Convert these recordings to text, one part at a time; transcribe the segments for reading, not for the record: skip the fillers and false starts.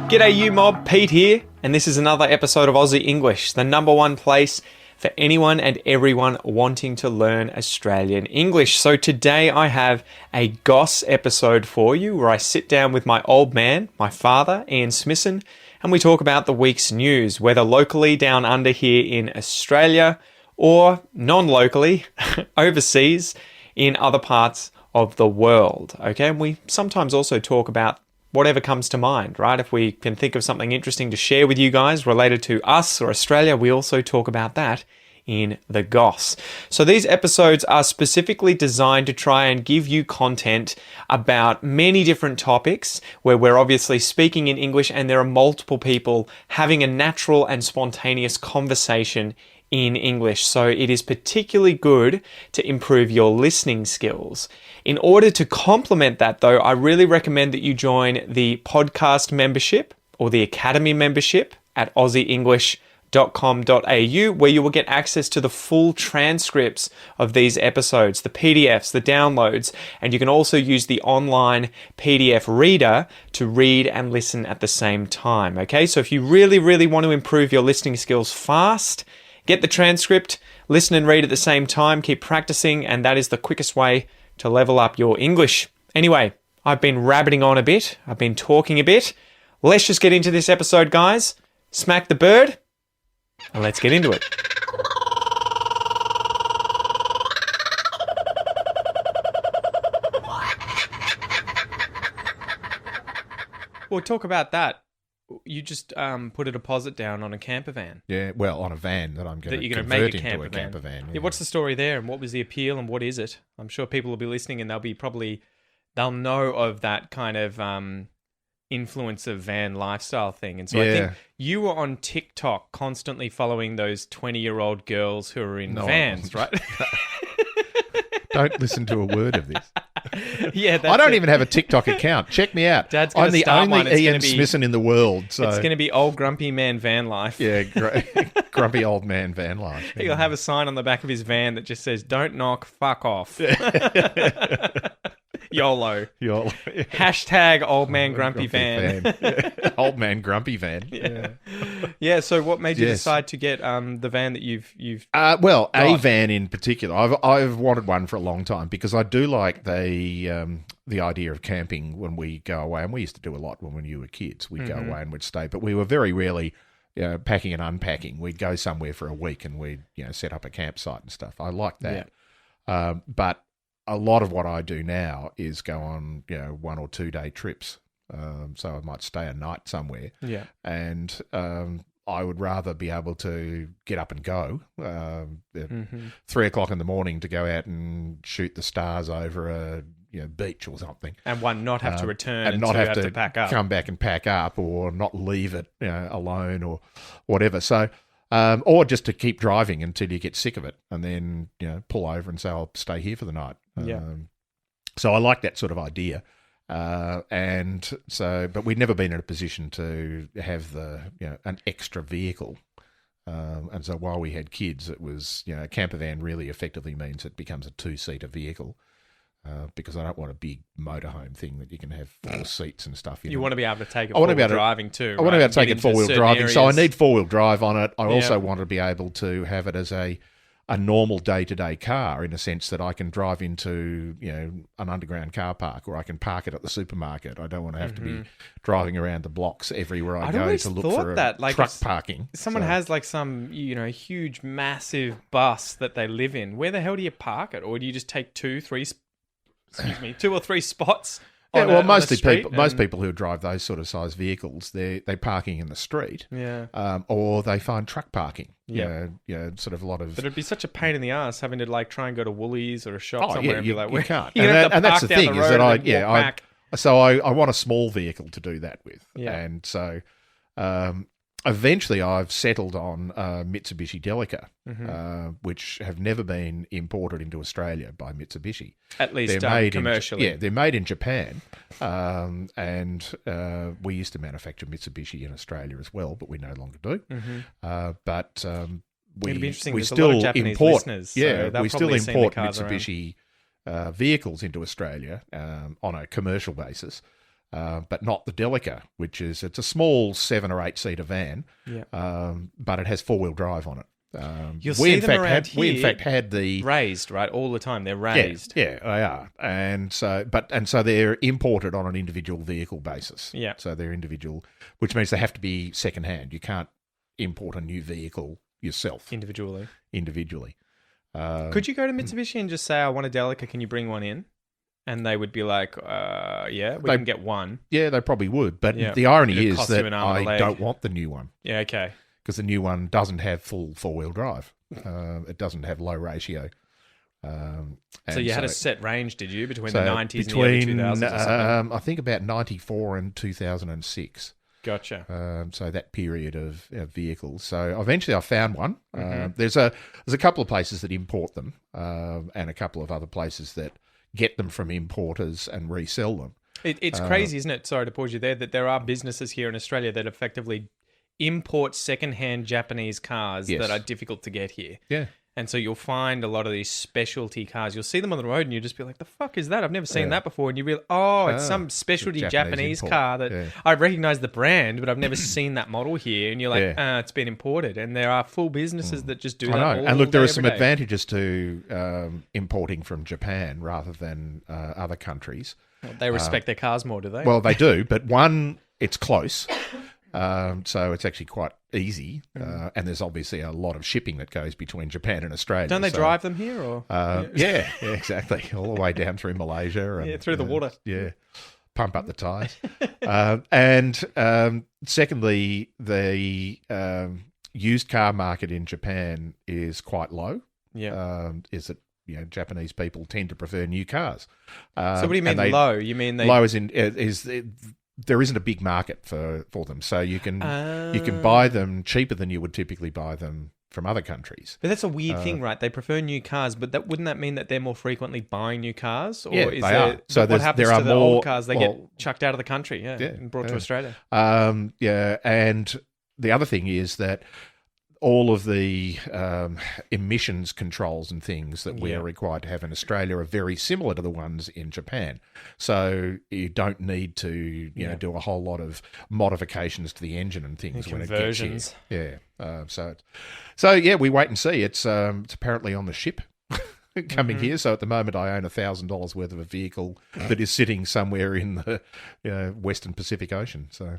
G'day you mob, Pete here, and this is another episode of Aussie English, the number one place for anyone and everyone wanting to learn Australian English. So today I have a Goss episode for you where I sit down with my old man, my father, Ian Smithson, and we talk about the week's news, whether locally down under here in Australia or non-locally overseas in other parts of the world. Okay, and we sometimes also talk about whatever comes to mind, right? If we can think of something interesting to share with you guys related to us or Australia, we also talk about that in the Goss. So these episodes are specifically designed to try and give you content about many different topics where we're obviously speaking in English and there are multiple people having a natural and spontaneous conversation in English. So it is particularly good to improve your listening skills. In order to complement that though, I really recommend that you join the podcast membership or the academy membership at aussieenglish.com.au, where you will get access to the full transcripts of these episodes, the PDFs, the downloads, and you can also use the online PDF reader to read and listen at the same time. Okay, so if you really want to improve your listening skills fast, get the transcript, listen and read at the same time, keep practicing, and that is the quickest way to level up your English. Anyway, I've been rabbiting on a bit. I've been talking a bit. Let's just get into this episode, guys. Smack the bird, and let's get into it. Well, talk about that. You just put a deposit down on a campervan. Yeah, well, on a van that I'm going to convert make into a campervan. Yeah, what's the story there, and what was the appeal, and what is it? I'm sure people will be listening, and they'll know of that kind of influencer van lifestyle thing. And so I think you were on TikTok constantly following those 20-year-old girls who are in vans, right? Don't listen to a word of this. Yeah, I don't even have a TikTok account. Check me out. Dad's I'm the start only one. Ian Smithson in the world. So it's going to be old grumpy man van life. Yeah, grumpy old man van life. He'll have a sign on the back of his van that just says, "Don't knock, fuck off." YOLO. Hashtag old man grumpy van. Yeah. Old man grumpy van. Yeah. So what made you decide to get the van that you've well, got? A van in particular. I've wanted one for a long time because I do like the idea of camping when we go away, and we used to do a lot when we were kids. We'd go away and we'd stay, but we were very rarely packing and unpacking. We'd go somewhere for a week and we'd set up a campsite and stuff. I like that. But a lot of what I do now is go on 1 or 2 day trips. So I might stay a night somewhere. Yeah. And I would rather be able to get up and go at 3 o'clock in the morning to go out and shoot the stars over a beach or something. And one not have to return and not have to pack up. Come back and pack up, or not leave it alone or whatever. So or just to keep driving until you get sick of it and then pull over and say, I'll stay here for the night. So I like that sort of idea. And so, but we'd never been in a position to have an extra vehicle. And so while we had kids, it was, a campervan really effectively means it becomes a 2-seater vehicle. Because I don't want a big motorhome thing that you can have 4 seats and stuff. You want to be able to take it four-wheel driving too. I want to be able to take it 4-wheel driving. So I need 4-wheel drive on it. I also want to be able to have it as a normal day-to-day car, in a sense that I can drive into an underground car park, or I can park it at the supermarket. I don't want to have to be driving around the blocks everywhere I go to look for truck parking. Someone has like some huge massive bus that they live in. Where the hell do you park it, or do you just take 2 or 3 spots? Most people who drive those sort of size vehicles, they're parking in the street, or they find truck parking. Sort of a lot of. But it'd be such a pain in the ass having to try and go to Woolies or a shop somewhere and be like, you can't. And that's the thing is that I want a small vehicle to do that with, and so eventually I've settled on Mitsubishi Delica, which have never been imported into Australia by Mitsubishi. At least they're made commercially. They're made in Japan, and we used to manufacture Mitsubishi in Australia as well, but we no longer do. We still import Mitsubishi vehicles into Australia on a commercial basis. but not the Delica, it's a small 7 or 8 seater van, but it has 4-wheel drive on it. You'll see them around here. We in fact had the raised, right, all the time. They're raised. Yeah, they are, and so they're imported on an individual vehicle basis. Yeah, so they're individual, which means they have to be second hand. You can't import a new vehicle yourself individually. Could you go to Mitsubishi and just say, "I want a Delica, can you bring one in?" And they would be like, yeah, we can get one. Yeah, they probably would. But the irony is that I don't want the new one. Yeah, okay. Because the new one doesn't have full 4-wheel drive. It doesn't have low ratio. So you had a set range, did you, between the 90s and the early 2000s or something? I think about 94 and 2006. Gotcha. So that period of vehicles. So eventually I found one. There's a couple of places that import them and a couple of other places that get them from importers and resell them. It's crazy, isn't it? Sorry to pause you there, that there are businesses here in Australia that effectively import second-hand Japanese cars that are difficult to get here. Yeah. And so you'll find a lot of these specialty cars. You'll see them on the road and you'll just be like, the fuck is that? I've never seen that before. And you realize, it's some specialty Japanese car that I recognize the brand, but I've never seen that model here. And you're like, it's been imported. And there are full businesses that just do that all And look, there are some day. advantages to importing from Japan rather than other countries. Well, they respect their cars more, do they? Well, they do. But one, it's close. So it's actually quite easy, and there's obviously a lot of shipping that goes between Japan and Australia. Don't they drive them here? Or yeah, exactly, all the way down through Malaysia and through the water. Yeah, pump up the tyres. And secondly, the used car market in Japan is quite low. Yeah, Japanese people tend to prefer new cars. So what do you mean low? You mean low as in there isn't a big market for them, so you can buy them cheaper than you would typically buy them from other countries. But that's a weird thing, right? They prefer new cars, but wouldn't that mean that they're more frequently buying new cars? Or is they are. So what happens to the old cars? They get chucked out of the country, and brought to Australia. And the other thing is that all of the emissions controls and things that we are required to have in Australia are very similar to the ones in Japan. So you don't need to do a whole lot of modifications to the engine and things when it gets here. So we wait and see. It's apparently on the ship coming here. So at the moment I own $1,000 worth of a vehicle that is sitting somewhere in the Western Pacific Ocean. So.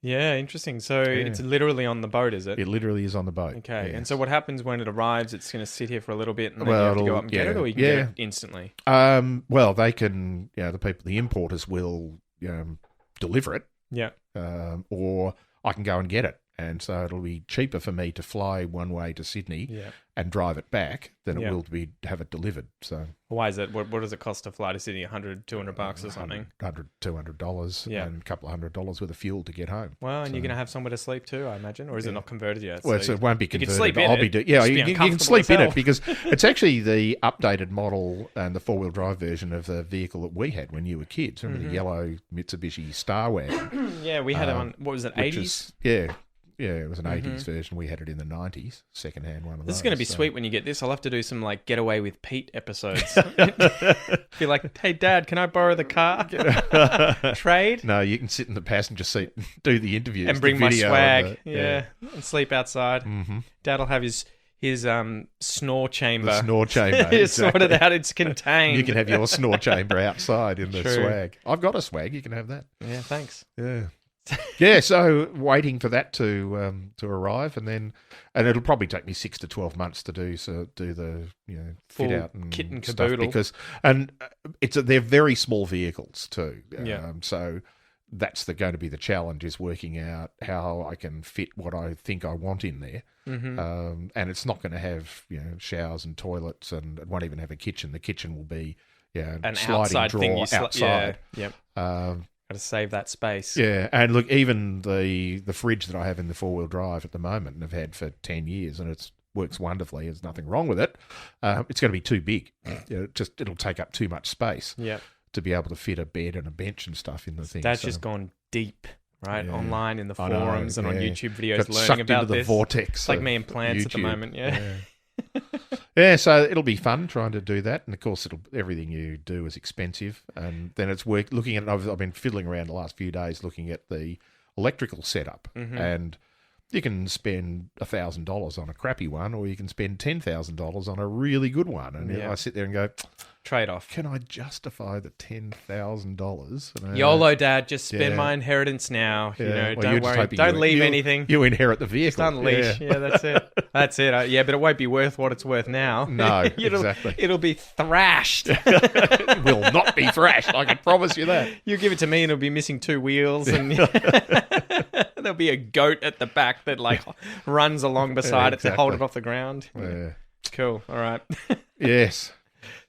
Yeah, interesting. So it's literally on the boat, is it? It literally is on the boat. Okay. Yes. And so what happens when it arrives? It's going to sit here for a little bit and then you have to go up and get it, or you can get it instantly? Well, they can, the importers will deliver it. Yeah. Or I can go and get it. And so it'll be cheaper for me to fly one way to Sydney and drive it back than it will to have it delivered. So why is it? What does it cost to fly to Sydney? $100, $200 or something? $100, $200 and a couple of $100 worth of fuel to get home. Well, and you're going to have somewhere to sleep too, I imagine, or is it not converted yet? Well, so it won't be converted. You can sleep in it. You can sleep in it because it's actually the updated model and the 4-wheel drive version of the vehicle that we had when you were kids. Remember the yellow Mitsubishi Star Wagon? Yeah, we had it on, what was it, 80s? Yeah, it was an 80s version. We had it in the 90s, second-hand one of those. This is going to be sweet when you get this. I'll have to do some, Get Away with Pete episodes. Be like, hey, Dad, can I borrow the car? Trade? No, you can sit in the passenger seat and do the interviews. And bring my swag. And sleep outside. Mm-hmm. Dad will have his snore chamber. The snore chamber. It's sorted out. It's contained. You can have your snore chamber outside in the swag. I've got a swag. You can have that. Yeah, thanks. Yeah. So waiting for that to arrive, and it'll probably take me 6 to 12 months to do the full fit out and kit and stuff caboodle they're very small vehicles too. Yeah. So that's going to be the challenge, is working out how I can fit what I think I want in there. Mm-hmm. And it's not going to have showers and toilets, and it won't even have a kitchen. The kitchen will be an sliding outside drawer thing outside. Yep. Got to save that space. Yeah, and look, even the fridge that I have in the 4-wheel drive at the moment and have had for 10 years, and it works wonderfully. There's nothing wrong with it. It's going to be too big. It'll take up too much space. Yeah. To be able to fit a bed and a bench and stuff in the thing. That's just gone deep, right? Online in the forums and on YouTube videos, got learning sucked about into this. the vortex. It's like me and plants YouTube. at the moment. Yeah. Yeah, so it'll be fun trying to do that, and of course, everything you do is expensive, and then it's looking at it. I've been fiddling around the last few days looking at the electrical setup, and you can spend $1,000 on a crappy one, or you can spend $10,000 on a really good one. And I sit there and go, trade-off. Can I justify the $10,000? YOLO, Dad. Just spend my inheritance now. Don't worry. Don't leave anything. You inherit the vehicle. Just unleash. Yeah, that's it. That's it. But it won't be worth what it's worth now. No, exactly. It'll be thrashed. It will not be thrashed. I can promise you that. You give it to me, and it'll be missing 2 wheels, and there'll be a goat at the back that runs along beside it to hold it off the ground. Yeah. Cool. All right. Yes.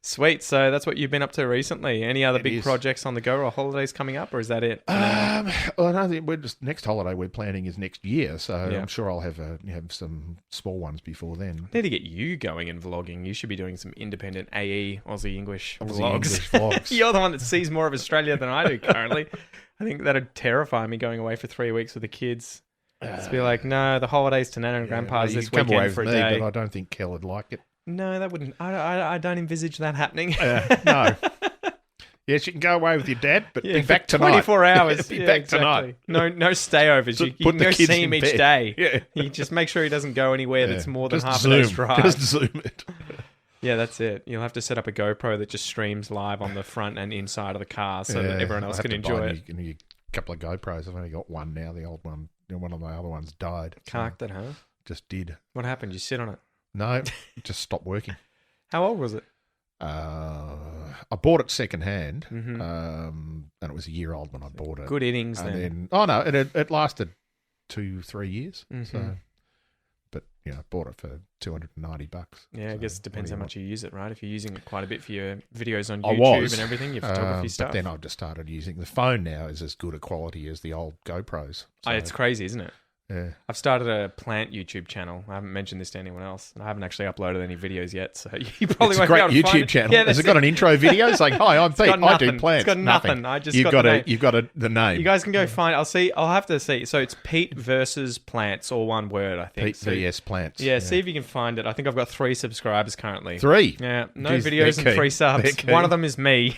Sweet. So that's what you've been up to recently. Any other big projects on the go, or holidays coming up, or is that it? Well, I think next holiday we're planning is next year, so I'm sure I'll have some small ones before then. I need to get you going in vlogging. You should be doing some independent AE Aussie English vlogs. English vlogs. You're the one that sees more of Australia than I do currently. I think that'd terrify me going away for 3 weeks with the kids. Just be like, no, the holidays to Nana and Grandpa's this weekend come away for a with day. me, but I don't think Kel would like it. No, that wouldn't. I don't envisage that happening. No. Yes, you can go away with your dad, but be back tonight. 24 hours. Be back tonight. No stayovers. You can go see him each day. Yeah. You just make sure he doesn't go anywhere that's more than half a day's drive. Just zoom it. Yeah, that's it. You'll have to set up a GoPro that just streams live on the front and inside of the car so that everyone else can enjoy it. A couple of GoPros. I've only got one now. The old one, one of my other ones died. Carked it, huh? Just did. What happened? You sit on it? No, it just stopped working. How old was it? I bought it second hand, and it was a year old when I bought it. Good innings then. It lasted 2-3 years. So, but I bought it for $290. Yeah, I guess it depends how much you use it, right? If you're using it quite a bit for your videos on YouTube and everything, your photography stuff. But then I've just started using the phone now. Is as good a quality as the old GoPros. So, it's crazy, isn't it? Yeah. I've started a plant YouTube channel. I haven't mentioned this to anyone else. And I haven't actually uploaded any videos yet, so you probably won't be able to find it. It's a great YouTube channel. Has it got an intro video? It's like, hi, I'm Pete. I do plants. It's got nothing. You've got the name. You guys can go find. I'll have to see. So it's Pete versus plants, all one word, I think. Pete vs plants. Yeah, see if you can find it. I think I've got 3 subscribs currently. 3? Yeah, no videos and 3 subs. One of them is me.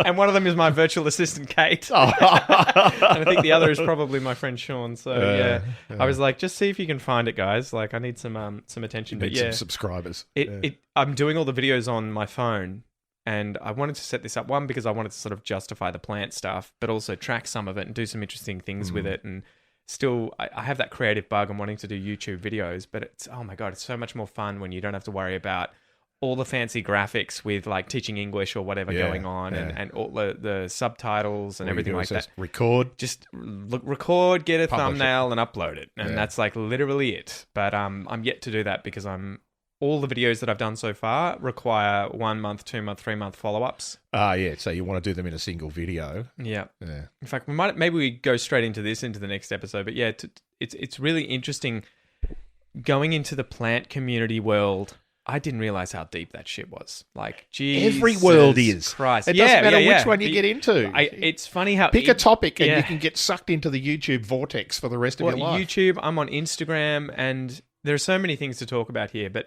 And one of them is my virtual assistant, Kate. And I think the other is probably my friend Sean. So I was like, just see if you can find it, guys. Like, I need some attention. But some subscribers. I'm doing all the videos on my phone, and I wanted to set this up, one, because I wanted to sort of justify the plant stuff, but also track some of it and do some interesting things with it. And still, I have that creative bug. I'm wanting to do YouTube videos, but it's, oh my God, it's so much more fun when you don't have to worry about all the fancy graphics with like teaching English or whatever going on, and all the subtitles and everything like that. Record. Just record, get a thumbnail and upload it. And that's like literally it. But I'm yet to do that because all the videos that I've done so far require 1 month, 2 month, 3 month follow-ups. Yeah. So you want to do them in a single video. Yeah. In fact, maybe we go straight into the next episode. But yeah, it's really interesting going into the plant community world. I didn't realize how deep that shit was. Like, Jesus every world is. Christ. It doesn't matter which one you get into. It's funny how... Pick a topic and you can get sucked into the YouTube vortex for the rest of your life. YouTube, I'm on Instagram, and there are so many things to talk about here, but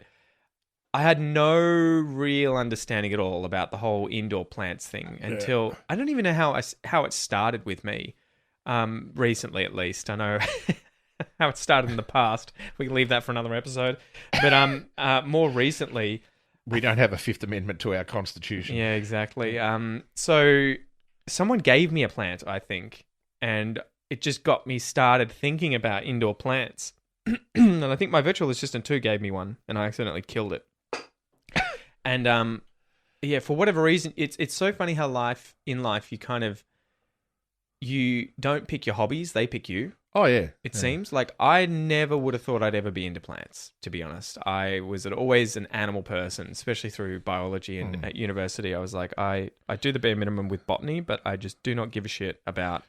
I had no real understanding at all about the whole indoor plants thing until... I don't even know how it started with me, recently at least. I know... how it started in the past. We can leave that for another episode. But more recently... We don't have a Fifth Amendment to our Constitution. Yeah, exactly. So someone gave me a plant, I think, and it just got me started thinking about indoor plants. And I think my virtual assistant too gave me one, and I accidentally killed it. And for whatever reason, it's so funny how in life you don't pick your hobbies, they pick you. Oh, yeah. It seems like I never would have thought I'd ever be into plants, to be honest. I was always an animal person, especially through biology and at university. I was like, I do the bare minimum with botany, but I just do not give a shit about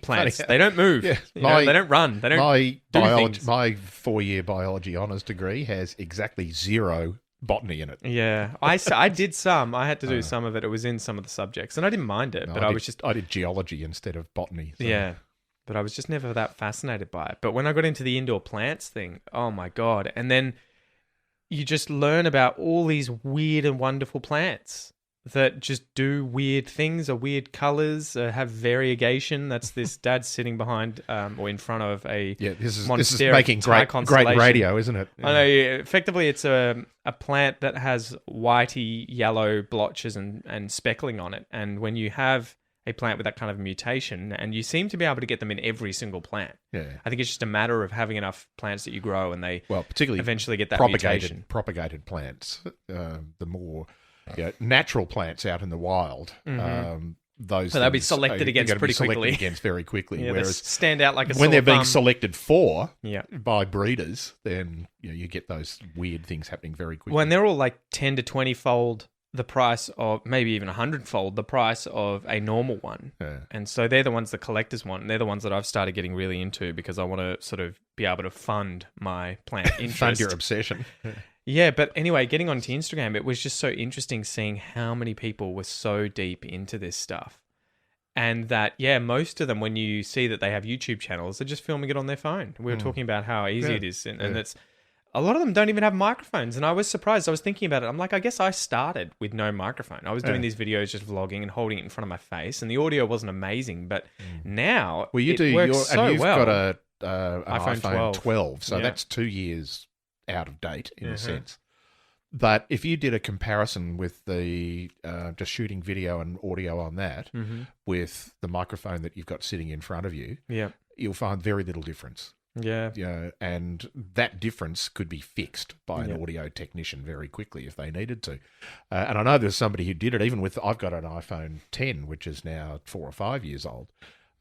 plants. They don't move. Yeah. They don't run. They don't do things. My 4-year biology honours degree has exactly 0 botany in it. Yeah. I did some. I had to do some of it. It was in some of the subjects, and I didn't mind it, but I did geology instead of botany. So. Yeah. But I was just never that fascinated by it. But when I got into the indoor plants thing, oh my God. And then you just learn about all these weird and wonderful plants that just do weird things, or weird colors, have variegation. That's this dad sitting behind or in front of a this is monasteric making great radio, isn't it? I know. Effectively, it's a plant that has whitey yellow blotches and speckling on it. And when you have a plant with that kind of mutation, and you seem to be able to get them in every single plant. Yeah. I think it's just a matter of having enough plants that you grow, and they particularly eventually get that mutation. Propagated plants, the more natural plants out in the wild, those they'll be selected against pretty quickly. Very quickly. Yeah, whereas stand out like a when they're being thumb. selected for by breeders, then you get those weird things happening very quickly. When they're all like 10 to 20 fold the price of, maybe even 100-fold the price of a normal one. Yeah. And so they're the ones the collectors want. And they're the ones that I've started getting really into, because I want to sort of be able to fund my plant interest. Fund your obsession. Yeah, but anyway, getting onto Instagram, it was just so interesting seeing how many people were so deep into this stuff. And that, most of them, when you see that they have YouTube channels, they're just filming it on their phone. We were talking about how easy it is. And that's, a lot of them don't even have microphones. And I was surprised. I was thinking about it. I'm like, I guess I started with no microphone. I was doing these videos just vlogging and holding it in front of my face. And the audio wasn't amazing. But now it works so you've well. got an iPhone 12. So Yeah. that's 2 years out of date in a sense. But if you did a comparison with the just shooting video and audio on that with the microphone that you've got sitting in front of you, you'll find very little difference. Yeah. And that difference could be fixed by an audio technician very quickly if they needed to. And I know there's somebody who did it, even with, I've got an iPhone 10, which is now 4 or 5 years old.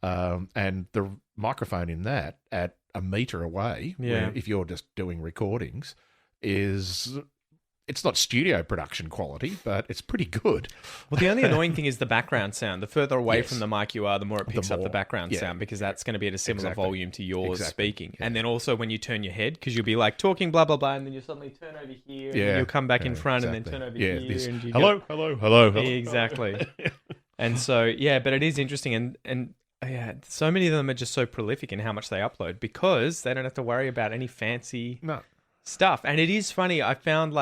And the microphone in that at a metre away, where if you're just doing recordings, it's not studio production quality, but it's pretty good. Well, the only annoying thing is the background sound. The further away from the mic you are, the more it picks up the background sound, because that's going to be at a similar volume to yours speaking. Yeah. And then also when you turn your head, because you'll be like talking blah, blah, blah, and then you suddenly turn over here, and then you'll come back in front and then turn over here. And you hello. Exactly. And so, but it is interesting. And so many of them are just so prolific in how much they upload, because they don't have to worry about any fancy stuff. And it is funny. I found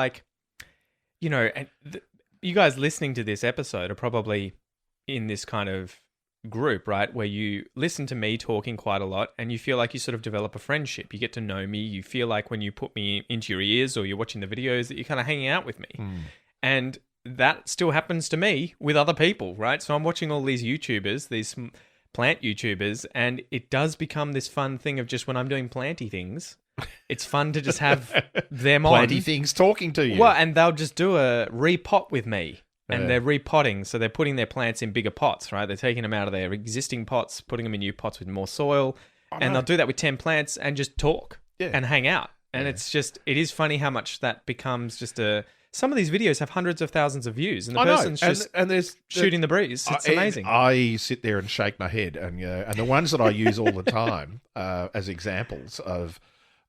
you guys listening to this episode are probably in this kind of group, right? Where you listen to me talking quite a lot and you feel like you sort of develop a friendship. You get to know me. You feel like when you put me into your ears or you're watching the videos that you're kind of hanging out with me. And that still happens to me with other people, right? So I'm watching all these YouTubers, these plant YouTubers, and it does become this fun thing of just when I'm doing planty things, it's fun to just have them on. Planty things talking to you. Well, and they'll just do a repot with me. And they're repotting, so they're putting their plants in bigger pots, right? They're taking them out of their existing pots, putting them in new pots with more soil. And they'll do that with 10 plants and just talk and hang out. And it is funny how much that becomes just some of these videos have hundreds of thousands of views, and the person's just there's shooting the breeze. It's amazing. I sit there and shake my head, and the ones that I use all the time as examples of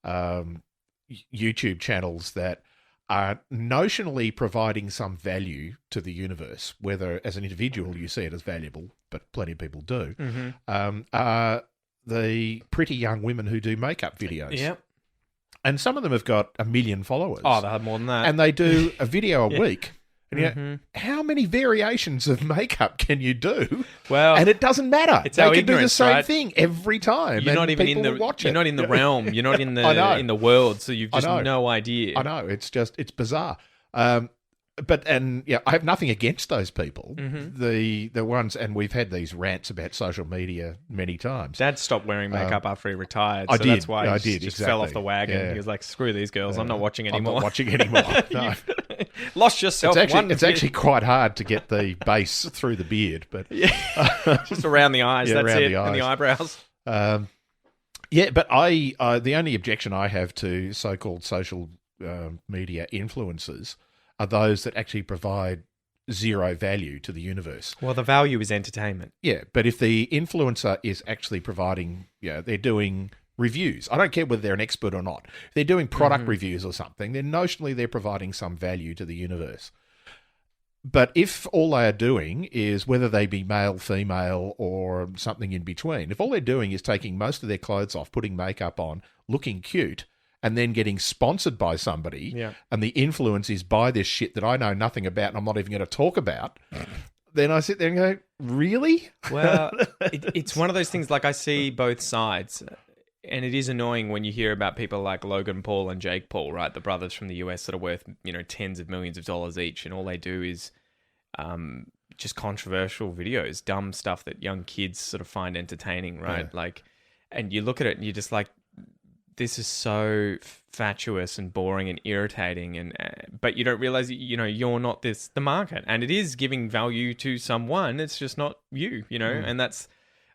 YouTube channels that are notionally providing some value to the universe, whether as an individual you see it as valuable, but plenty of people do, are the pretty young women who do makeup videos. Yep. And some of them have got 1 million followers. Oh, they have more than that. And they do a video a week. And how many variations of makeup can you do? Well, and it doesn't matter. It's they our can do the ignorance, same right? thing every time. You're not even in the realm. You're not in the world, so you've just no idea. I know. It's bizarre. I have nothing against those people. The ones, and we've had these rants about social media many times. Dad stopped wearing makeup after he retired. I so did. That's why he just exactly. fell off the wagon. Yeah. He was like, "Screw these girls. I'm not watching anymore." I'm not watching anymore. No. Lost yourself. It's actually quite hard to get the base through the beard, but just around the eyes. That's around it, the eyes. and the eyebrows. But I the only objection I have to so-called social media influencers are those that actually provide zero value to the universe. Well, the value is entertainment. Yeah, but if the influencer is actually providing, they're doing reviews. I don't care whether they're an expert or not. If they're doing product reviews or something, then notionally they're providing some value to the universe. But if all they are doing is, whether they be male, female, or something in between, if all they're doing is taking most of their clothes off, putting makeup on, looking cute, and then getting sponsored by somebody, Yeah. and the influence is by this shit that I know nothing about and I'm not even going to talk about, then I sit there and go, really? Well, it's one of those things, like I see both sides. And it is annoying when you hear about people like Logan Paul and Jake Paul, right? The brothers from the US that are worth, tens of millions of dollars each. And all they do is just controversial videos, dumb stuff that young kids sort of find entertaining, right? Yeah. Like, and you look at it and you're just like, this is so fatuous and boring and irritating. And but you don't realize, you're not the market. And it is giving value to someone. It's just not you, and that's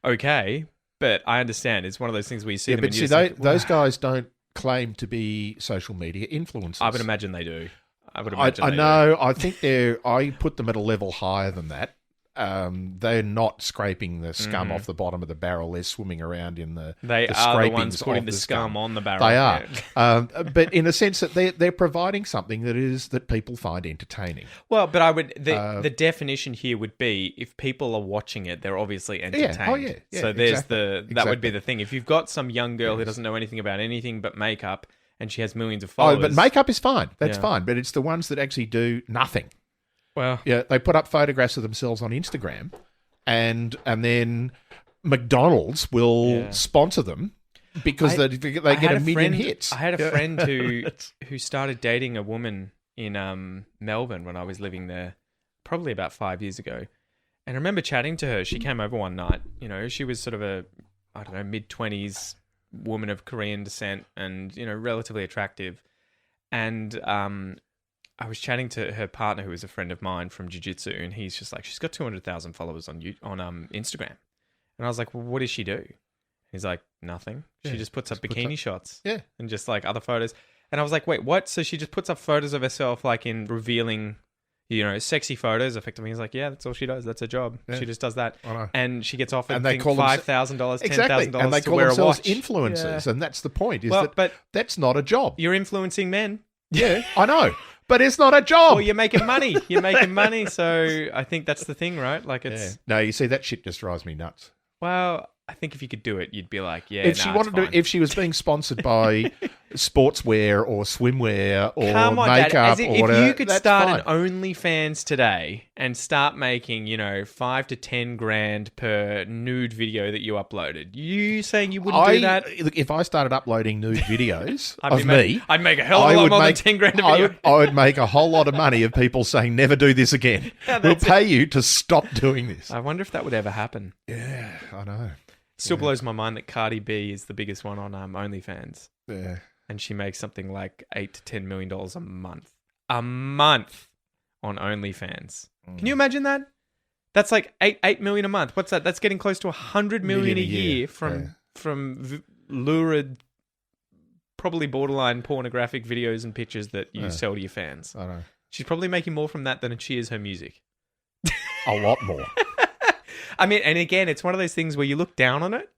okay. But I understand. It's one of those things where you see them. But see, those guys don't claim to be social media influencers. I would imagine they do. I know. I think I put them at a level higher than that. They're not scraping the scum off the bottom of the barrel. They're swimming around in the They the are the scrapings ones putting of the scum on the barrel. They are. Yeah. But in a sense that they're providing something that people find entertaining. Well, but I would the definition here would be if people are watching it, they're obviously entertained. Yeah. Oh, yeah. So there's exactly. that would be the thing. If you've got some young girl who doesn't know anything about anything but makeup and she has millions of followers. Oh, but makeup is fine. That's fine. But it's the ones that actually do nothing. Well, yeah, they put up photographs of themselves on Instagram, and then McDonald's will sponsor them because they get a million hits. I had a friend who started dating a woman in Melbourne when I was living there, probably about 5 years ago. And I remember chatting to her. She came over one night. She was sort of a, mid-20s woman of Korean descent and, relatively attractive. And I was chatting to her partner, who was a friend of mine from jiu-jitsu, and he's just like, she's got 200,000 followers on Instagram. And I was like, well, what does she do? He's like, nothing. She just puts up bikini shots. Yeah. And just like other photos. And I was like, wait, what? So she just puts up photos of herself like in revealing, sexy photos effectively. He's like, yeah, that's all she does. That's her job. Yeah. She just does that. I know. And she gets offered $5,000, $10,000 and they to call wear a themselves watch. influencers. Yeah. And that's the point, but that's not a job. You're influencing men. Yeah, I know. But it's not a job. Well, you're making money. So I think that's the thing, right? Like it's... Yeah. No, you see, that shit just drives me nuts. Well, I think if you could do it, you'd be like, yeah, if she was being sponsored by sportswear or swimwear or makeup Dad, or whatever, if you could start fine. an OnlyFans today and start making, $5 to $10,000 per nude video that you uploaded, you saying you wouldn't do that? Look, if I started uploading nude videos I'd make a hell of a lot more than $10,000 a video. I would make a whole lot of money of people saying, never do this again. We'll pay you to stop doing this. I wonder if that would ever happen. Yeah, I know. Still blows my mind that Cardi B is the biggest one on OnlyFans. Yeah. And she makes something like $8 to $10 million a month. A month on OnLifans. Can you imagine that? That's like $8 million a month. What's that? That's getting close to $100 million a year from lurid, probably borderline pornographic videos and pictures that you sell to your fans. I know. She's probably making more from that than she is her music. A lot more. I mean, and again, it's one of those things where you look down on it,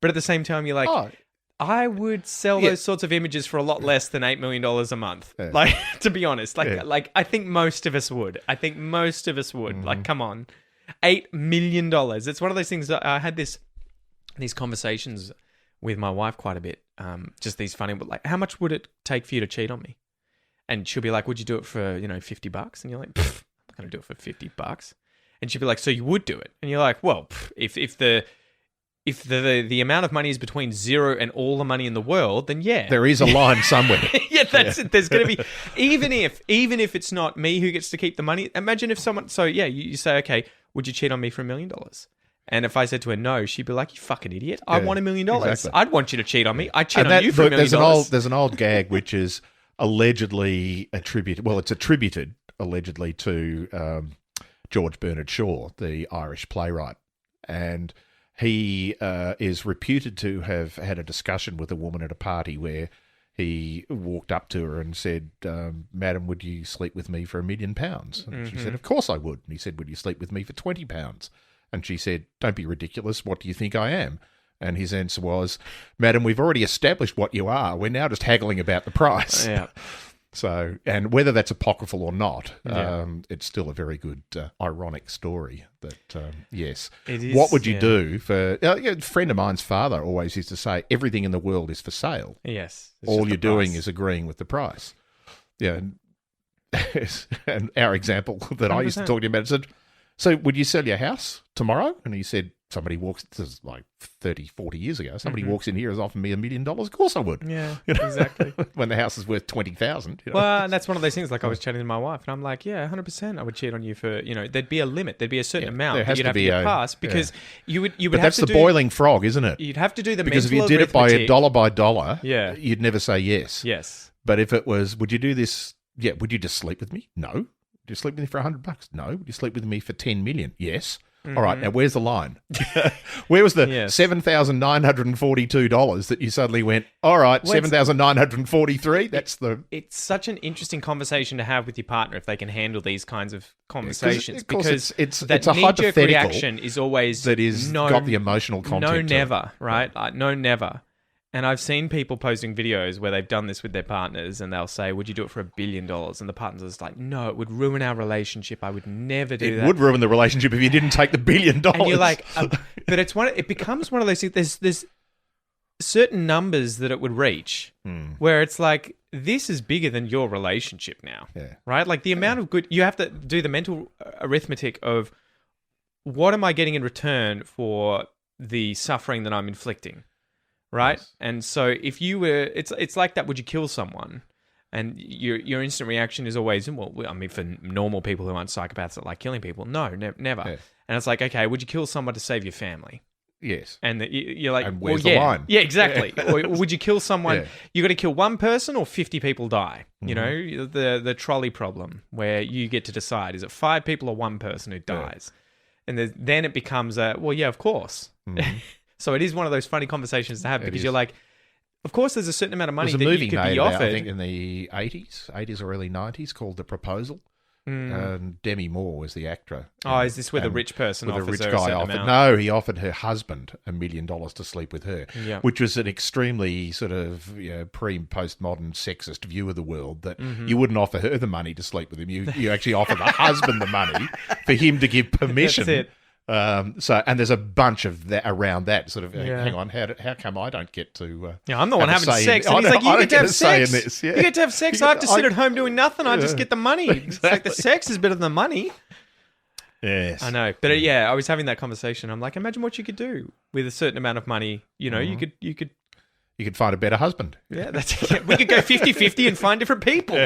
but at the same time, you're like, I would sell those sorts of images for a lot less than $8 million a month. Yeah. Like, to be honest, like I think most of us would. Mm-hmm. Like, come on, $8 million. It's one of those things that I had these conversations with my wife quite a bit. Just these funny, but like, how much would it take for you to cheat on me? And she'll be like, would you do it for, $50? And you're like, I'm not going to do it for $50. And she'd be like, so you would do it? And you're like, well, if the amount of money is between zero and all the money in the world, then yeah. There is a line somewhere. Yeah, that's it. There's going to be, even if it's not me who gets to keep the money, imagine if someone, you say, okay, would you cheat on me for $1 million? And if I said to her no, she'd be like, you fucking idiot. I want $1 million. Exactly. I'd want you to cheat on me. I'd cheat on you for $1 million. There's an old gag which is allegedly attributed, it's attributed allegedly to George Bernard Shaw, the Irish playwright. And he is reputed to have had a discussion with a woman at a party where he walked up to her and said, Madam, would you sleep with me for £1 million? And she said, of course I would. And he said, would you sleep with me for £20? And she said, don't be ridiculous. What do you think I am? And his answer was, Madam, we've already established what you are. We're now just haggling about the price. Yeah. So, and whether that's apocryphal or not, Yeah. it's still a very good, ironic story. That yes, It is, what would you yeah. do for? A friend of mine's father always used to say, "Everything in the world is for sale. Yes. It's All just you're the doing price. is agreeing with the price." Yeah, and our example that I used to 100%. talk to him about said, "So, would you sell your house tomorrow?" And he said, "Somebody walks. This is like 30, 40 years ago. Somebody walks in here has offered me $1 million. Of course, I would." Yeah, You know? exactly. When the house is worth 20,000. You know? Well, and that's one of those things. Like I was chatting to my wife, and I'm like, "Yeah, 100%. I would cheat on you for there'd be a limit. There'd be a certain Yeah, amount there that has you'd to have to be get a- past because you would But have that's to the do boiling frog, isn't it? You'd have to do the Because if mental you did it by arithmetic. $1 by dollar, Yeah. you'd never say yes. Yes. But if it was, would you do this? Yeah. Would you just sleep with me? No. Would you sleep with me for $100? No. Would you sleep with me for 10 million? Yes. All right. Now, where's the line? Where was the Yes. $7,942 that you suddenly went? All right, Well, it's- 7,943. That's the It's such an interesting conversation to have with your partner if they can handle these kinds of conversations of course because it's that a knee-jerk hypothetical reaction is always that is no, got the emotional content. no, to it. never, right? Like, no, never. And I've seen people posting videos where they've done this with their partners and they'll say, "Would you do it for $1 billion?" And the partner's just like, "No, it would ruin our relationship. I would never do It that." would ruin the relationship if you didn't take the $1 billion. And you're like, but it becomes one of those things. There's certain numbers that it would reach where it's like, this is bigger than your relationship now, Yeah. right? Like the amount of good, you have to do the mental arithmetic of what am I getting in return for the suffering that I'm inflicting, right? Yes. And so if you were, it's like that, would you kill someone? And your instant reaction is always, well, I mean, for normal people who aren't psychopaths that like killing people, no, never. Yeah. And it's like, okay, would you kill someone to save your family? Yes. And you're like, And well, where's the yeah, line? yeah, exactly. Or would you kill someone? Yeah. You got to kill one person, or 50 people die. You Mm-hmm. know, the trolley problem, where you get to decide: is it 5 people or one person who dies? And then it becomes a well, yeah, of course. So it is one of those funny conversations to have because is. you're like, of course, there's a certain amount of money There's a that movie you could made be about, offered. I think, in the 80s or early 90s called The Proposal. And Demi Moore was the actor. Oh, is this where the And rich person where the offers rich her a guy certain offered? amount? No, he offered her husband $1 million to sleep with her, Yeah. which was an extremely sort of pre and postmodern sexist view of the world. That you wouldn't offer her the money to sleep with him. You actually offer the husband the money for him to give permission. That's it. And there's a bunch of that around that sort of. Yeah. Hang on, how come I don't get to? Yeah, I'm the one have a having say in- sex. And I he's don't- like, I you don't get to get have a say in sex. this, yeah. You get to have sex. You I get- have to sit I- at home doing nothing. I just get the money. It's like the sex is better than the money. Yes, I know. But yeah, I was having that conversation. I'm like, imagine what you could do with a certain amount of money. You know, you could, You could find a better husband. yeah, that's it. We could go 50-50 and find different people.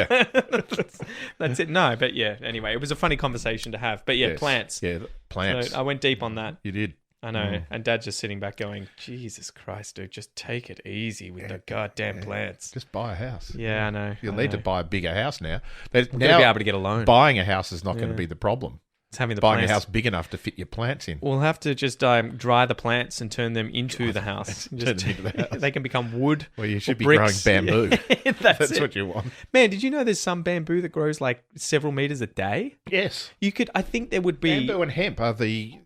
That's it. No, but yeah, anyway, it was a funny conversation to have. But yeah, Yes. plants. Yeah, plants. So I went deep on that. You did. I know. And Dad's just sitting back going, Jesus Christ, dude, just take it easy with the goddamn plants. Just buy a house. Yeah, I know. You'll I need to know. buy a bigger house now. We're going to be able to get a loan. Buying a house is not going to be the problem. It's having the Buying plants. a house big enough to fit your plants in. We'll have to just dry the plants and turn them into the house. Turn them into the house. They can become wood. Well, you should or be bricks. growing bamboo. That's That's it. what you want. Man, did you know there's some bamboo that grows like several meters a day? Yes. You could. I think there would be. Bamboo and hemp are the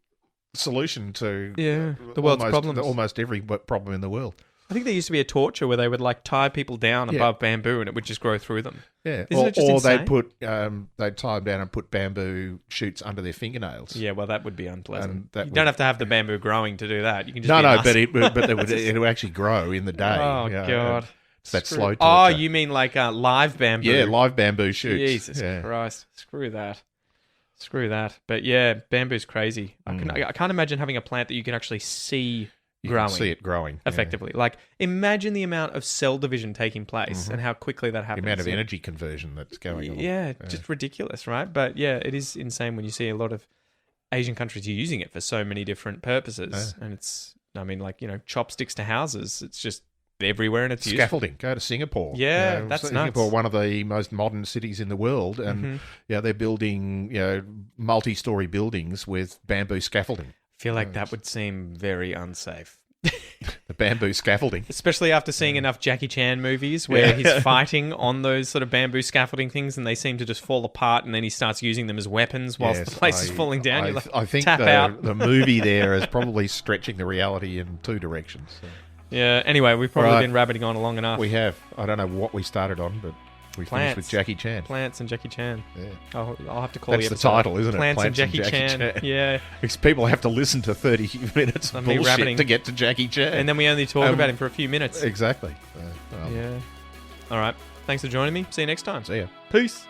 solution to the world's almost, problems. almost every problem in the world. I think there used to be a torture where they would like tie people down Yeah. above bamboo and it would just grow through them. Yeah, Isn't it just or insane? they'd put they'd tie them down and put bamboo shoots under their fingernails. Yeah, well, that would be unpleasant. And that You would- don't have to have the bamboo growing to do that. You can just No, be no, an but it would actually grow in the day. Oh you know, God, it's that Screw- slow Oh, torture. you mean like live bamboo? Yeah, live bamboo shoots. Jesus yeah. Christ, screw that. But yeah, bamboo's crazy. I can't imagine having a plant that you can actually see You growing can see it growing yeah. effectively. Like, imagine the amount of cell division taking place and how quickly that The happens. amount of energy conversion that's going on. Yeah, just ridiculous, right? But yeah, it is insane when you see a lot of Asian countries using it for so many different purposes. And it's, I mean, like, chopsticks to houses. It's just everywhere and it's used. Scaffolding. Go to Singapore. Yeah, that's Singapore, nuts. one of the most modern cities in the world, and they're building multi-story buildings with bamboo scaffolding. I feel like that would seem very unsafe. The bamboo scaffolding. Especially after seeing enough Jackie Chan movies where he's fighting on those sort of bamboo scaffolding things and they seem to just fall apart and then he starts using them as weapons whilst Yes, the place is falling down. You're like, I think tap out. the movie there is probably stretching the reality in two directions. So. Yeah, anyway, we've probably Right. been rabbiting on long enough. We have. I don't know what we started on, but We Plants. finished with Jackie Chan. Plants and Jackie Chan. Yeah. I'll have to call That's the the title, isn't it? Plants and Jackie Chan. Yeah. Because people have to listen to 30 minutes of Me bullshit rabbiting. to get to Jackie Chan. And then we only talk about him for a few minutes. Exactly. Yeah. All right. Thanks for joining me. See you next time. See ya. Peace.